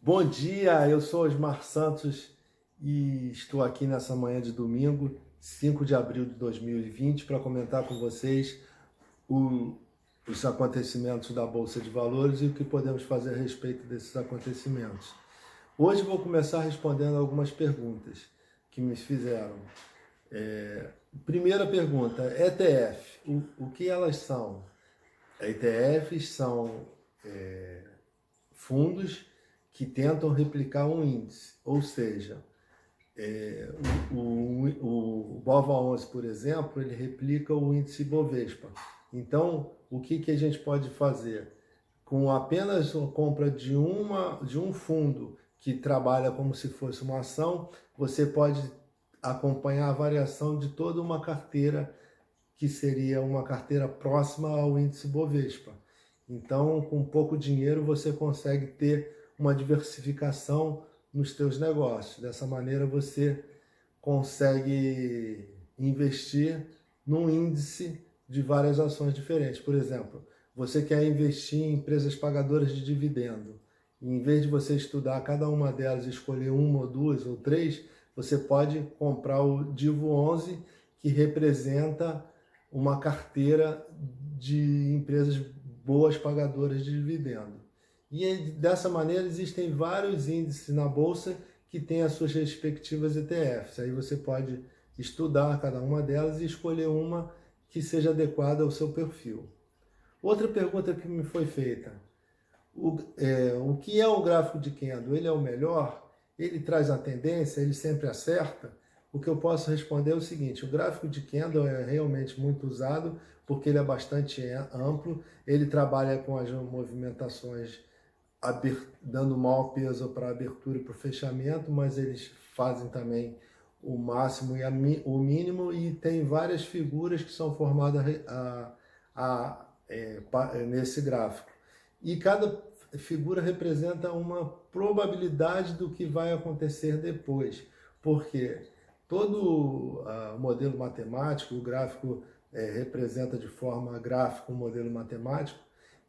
Bom dia, eu sou Osmar Santos e estou aqui nessa manhã de domingo, 5 de abril de 2020, para comentar com vocês o- os acontecimentos da Bolsa de Valores e o que podemos fazer a respeito desses acontecimentos. Hoje vou começar respondendo algumas perguntas que me fizeram. Primeira pergunta, ETF, o que elas são? ETFs são fundos que tentam replicar um índice, ou seja, o BOVA11, por exemplo, ele replica o índice Bovespa. Então, o que a gente pode fazer? Com apenas a compra de um fundo que trabalha como se fosse uma ação, você pode acompanhar a variação de toda uma carteira que seria uma carteira próxima ao índice Bovespa. Então, com pouco dinheiro, você consegue ter uma diversificação nos seus negócios. Dessa maneira, você consegue investir num índice de várias ações diferentes. Por exemplo, você quer investir em empresas pagadoras de dividendo. E em vez de você estudar cada uma delas e escolher uma ou duas ou três, você pode comprar o Divo 11, que representa uma carteira de empresas boas pagadoras de dividendo. E dessa maneira existem vários índices na bolsa que têm as suas respectivas ETFs. Aí você pode estudar cada uma delas e escolher uma que seja adequada ao seu perfil. Outra pergunta que me foi feita: o que é o gráfico de Kendo? Ele é o melhor? Ele traz a tendência? Ele sempre acerta? O que eu posso responder é o seguinte: o gráfico de Kendo é realmente muito usado porque ele é bastante amplo, ele trabalha com as movimentações dando maior peso para a abertura e para o fechamento, mas eles fazem também o máximo e o mínimo, e tem várias figuras que são formadas nesse gráfico. E cada figura representa uma probabilidade do que vai acontecer depois, porque todo o modelo matemático, o gráfico representa de forma gráfica um modelo matemático,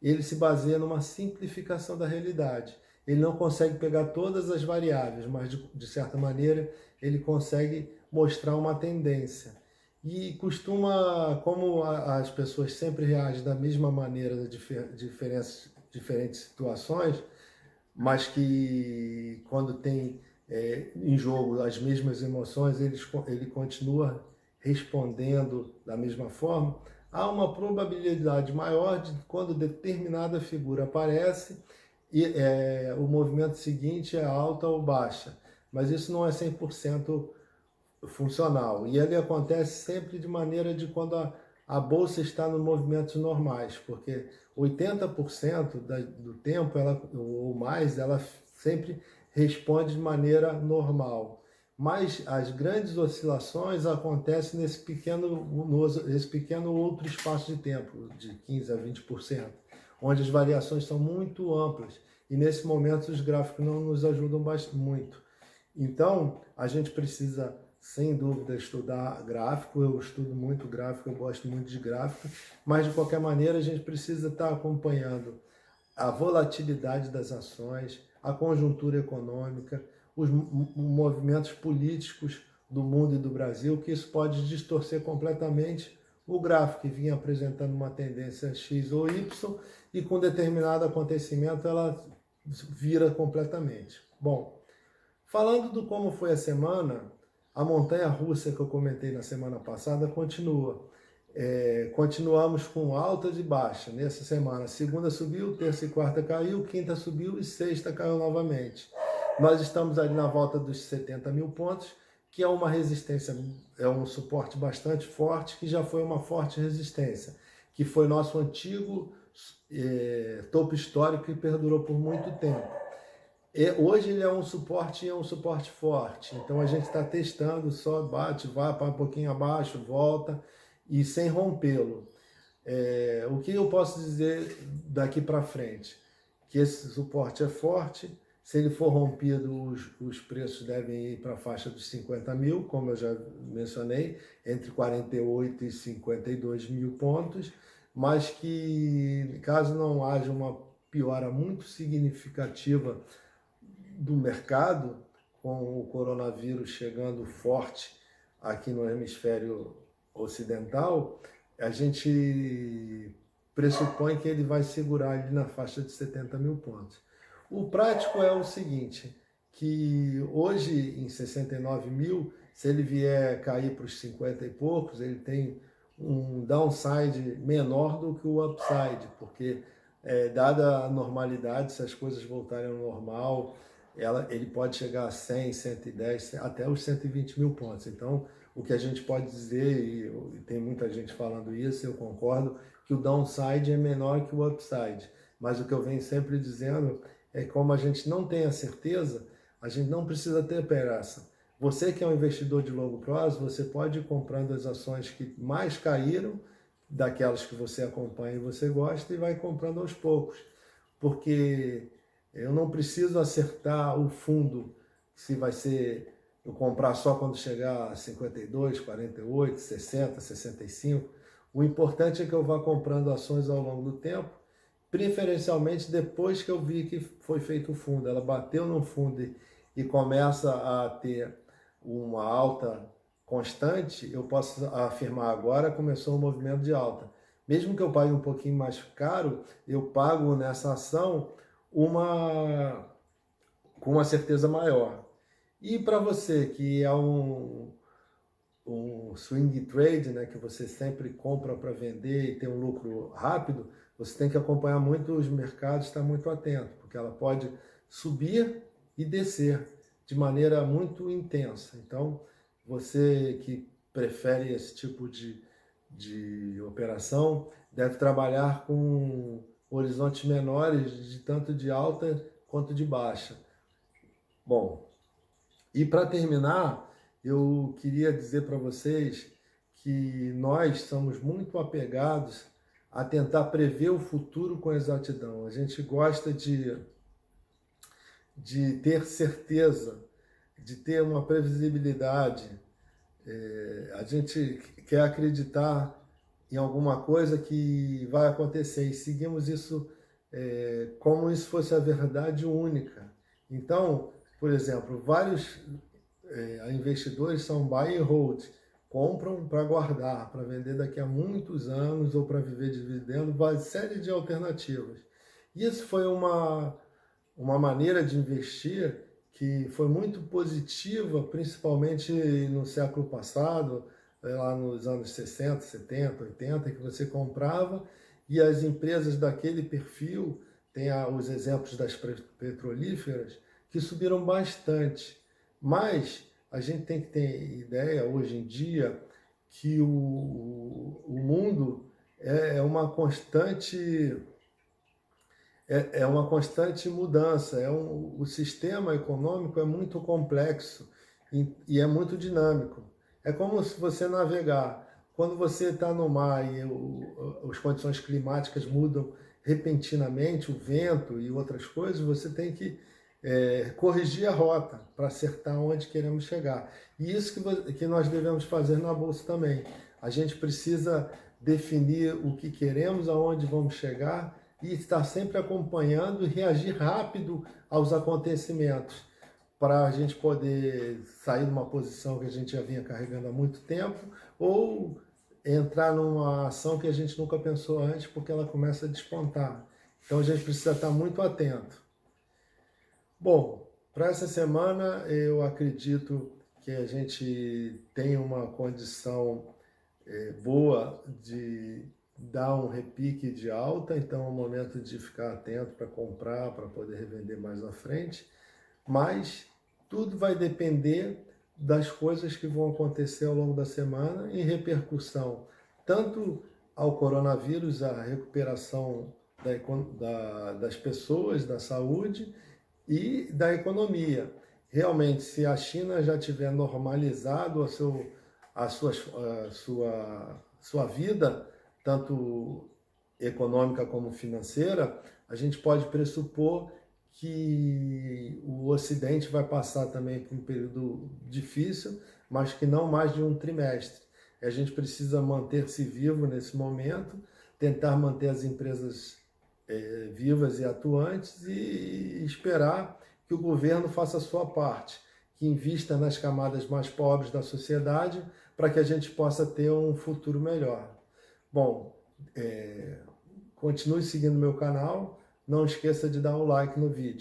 ele se baseia numa simplificação da realidade. Ele não consegue pegar todas as variáveis, mas de certa maneira ele consegue mostrar uma tendência. E costuma, como as pessoas sempre reagem da mesma maneira a diferentes situações, mas que quando tem em jogo as mesmas emoções, ele continua respondendo da mesma forma, há uma probabilidade maior de quando determinada figura aparece e o movimento seguinte é alta ou baixa, mas isso não é 100% funcional. E ele acontece sempre de maneira de quando a bolsa está nos movimentos normais, porque 80% do tempo, ou mais, ela sempre responde de maneira normal. Mas as grandes oscilações acontecem nesse pequeno outro espaço de tempo, de 15 a 20%, onde as variações são muito amplas. E nesse momento os gráficos não nos ajudam muito. Então, a gente precisa, sem dúvida, estudar gráfico. Eu estudo muito gráfico, eu gosto muito de gráfico, mas de qualquer maneira a gente precisa estar acompanhando a volatilidade das ações, a conjuntura econômica, os movimentos políticos do mundo e do Brasil, que isso pode distorcer completamente o gráfico, que vinha apresentando uma tendência X ou Y, e com determinado acontecimento ela vira completamente. Bom, falando do como foi a semana, a montanha-russa que eu comentei na semana passada continua. Continuamos com altas e baixas nessa semana. Segunda subiu, terça e quarta caiu, quinta subiu e sexta caiu novamente. Nós estamos ali na volta dos 70 mil pontos, que é uma resistência, é um suporte bastante forte, que já foi uma forte resistência, que foi nosso antigo topo histórico que perdurou por muito tempo. Hoje ele é um suporte forte, então a gente está testando, só bate, vai para um pouquinho abaixo, volta, e sem rompê-lo. O que eu posso dizer daqui para frente? Que esse suporte é forte, se ele for rompido, os preços devem ir para a faixa dos 50 mil, como eu já mencionei, entre 48 e 52 mil pontos, mas que caso não haja uma piora muito significativa do mercado, com o coronavírus chegando forte aqui no hemisfério ocidental, a gente pressupõe que ele vai segurar ali na faixa de 70 mil pontos. O prático é o seguinte, que hoje em 69 mil, se ele vier cair para os 50 e poucos, ele tem um downside menor do que o upside, porque dada a normalidade, se as coisas voltarem ao normal, ele pode chegar a 100, 110, até os 120 mil pontos. Então, o que a gente pode dizer, e tem muita gente falando isso, eu concordo, que o downside é menor que o upside. Mas o que eu venho sempre dizendo é que, como a gente não tem a certeza, a gente não precisa ter pressa. Você que é um investidor de longo prazo, você pode ir comprando as ações que mais caíram, daquelas que você acompanha e você gosta, e vai comprando aos poucos. Porque eu não preciso acertar o fundo, se vai ser eu comprar só quando chegar a 52, 48, 60, 65. O importante é que eu vá comprando ações ao longo do tempo, preferencialmente depois que eu vi que foi feito o fundo. Ela bateu no fundo e começa a ter uma alta constante, eu posso afirmar agora começou um movimento de alta. Mesmo que eu pague um pouquinho mais caro, eu pago nessa ação com uma certeza maior. E para você que é um swing trade, né, que você sempre compra para vender e tem um lucro rápido, você tem que acompanhar muito os mercados, estar muito atento, porque ela pode subir e descer de maneira muito intensa. Então, você que prefere esse tipo de operação deve trabalhar com horizontes menores, de tanto de alta quanto de baixa. Bom, e para terminar, eu queria dizer para vocês que nós somos muito apegados a tentar prever o futuro com exatidão. A gente gosta de ter certeza, de ter uma previsibilidade. A gente quer acreditar em alguma coisa que vai acontecer e seguimos isso como se fosse a verdade única. Então, por exemplo, vários investidores são buy and hold, compram para guardar, para vender daqui a muitos anos ou para viver dividendo, uma série de alternativas. Isso foi uma maneira de investir que foi muito positiva, principalmente no século passado, lá nos anos 60, 70, 80, que você comprava e as empresas daquele perfil, tem os exemplos das petrolíferas, que subiram bastante. Mas a gente tem que ter ideia, hoje em dia, que o mundo é uma constante mudança. O sistema econômico é muito complexo e é muito dinâmico. É como se você navegar. Quando você está no mar e as condições climáticas mudam repentinamente, o vento e outras coisas, você tem que corrigir a rota para acertar onde queremos chegar. E isso que nós devemos fazer na Bolsa também. A gente precisa definir o que queremos, aonde vamos chegar, e estar sempre acompanhando e reagir rápido aos acontecimentos, para a gente poder sair de uma posição que a gente já vinha carregando há muito tempo, ou entrar numa ação que a gente nunca pensou antes, porque ela começa a despontar. Então a gente precisa estar muito atento. Bom, para essa semana eu acredito que a gente tem uma condição boa de dar um repique de alta, então é o momento de ficar atento para comprar, para poder revender mais à frente, mas tudo vai depender das coisas que vão acontecer ao longo da semana em repercussão tanto ao coronavírus, a recuperação das pessoas, da saúde e da economia. Realmente, se a China já tiver normalizado a sua vida, tanto econômica como financeira, a gente pode pressupor que o Ocidente vai passar também por um período difícil, mas que não mais de um trimestre. A gente precisa manter-se vivo nesse momento, tentar manter as empresas vivas e atuantes e esperar que o governo faça a sua parte, que invista nas camadas mais pobres da sociedade para que a gente possa ter um futuro melhor. Bom, continue seguindo meu canal, não esqueça de dar um like no vídeo.